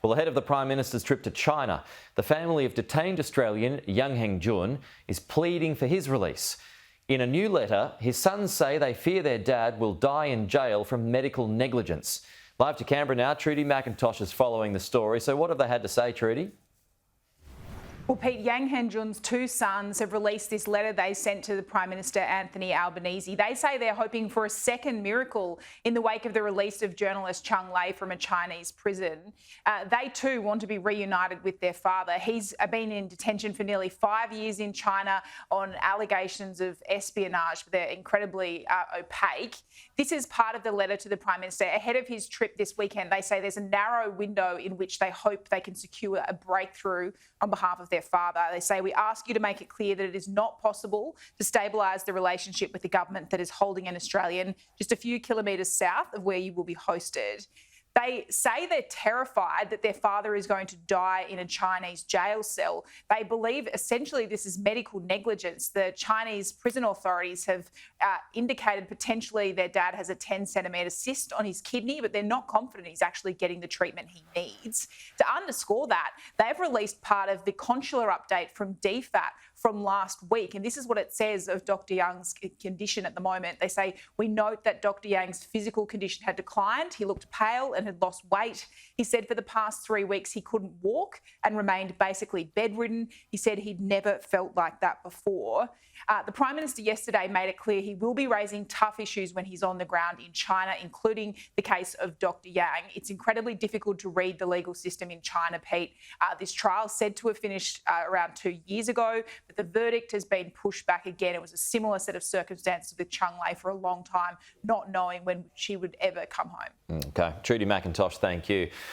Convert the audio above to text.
Well, ahead of the Prime Minister's trip to China, the family of detained Australian Yang Hengjun is pleading for his release. In a new letter, his sons say they fear their dad will die in jail from medical negligence. Live to Canberra now, Trudy McIntosh is following the story. So what have they had to say, Trudy? Well, Pete, Yang Hengjun's two sons have released this letter they sent to the Prime Minister Anthony Albanese. They say they're hoping for a second miracle in the wake of the release of journalist Chang Lei from a Chinese prison. They too want to be reunited with their father. He's been in detention for nearly 5 years in China on allegations of espionage, but they're incredibly opaque. This is part of the letter to the Prime Minister. Ahead of his trip this weekend, they say there's a narrow window in which they hope they can secure a breakthrough on behalf of their father. They say, we ask you to make it clear that it is not possible to stabilise the relationship with the government that is holding an Australian just a few kilometres south of where you will be hosted. They say they're terrified that their father is going to die in a Chinese jail cell. They believe essentially this is medical negligence. The Chinese prison authorities have indicated potentially their dad has a 10-centimetre cyst on his kidney, but they're not confident he's actually getting the treatment he needs. To underscore that, they've released part of the consular update from DFAT from last week. And this is what it says of Dr. Yang's condition at the moment. They say, we note that Dr. Yang's physical condition had declined. He looked pale and had lost weight. He said for the past 3 weeks he couldn't walk and remained basically bedridden. He said he'd never felt like that before. The Prime Minister yesterday made it clear he will be raising tough issues when he's on the ground in China, including the case of Dr. Yang. It's incredibly difficult to read the legal system in China, Pete. This trial said to have finished around 2 years ago, but the verdict has been pushed back again. It was a similar set of circumstances with Chang Lei for a long time, not knowing when she would ever come home. OK. Trudy McIntosh, thank you.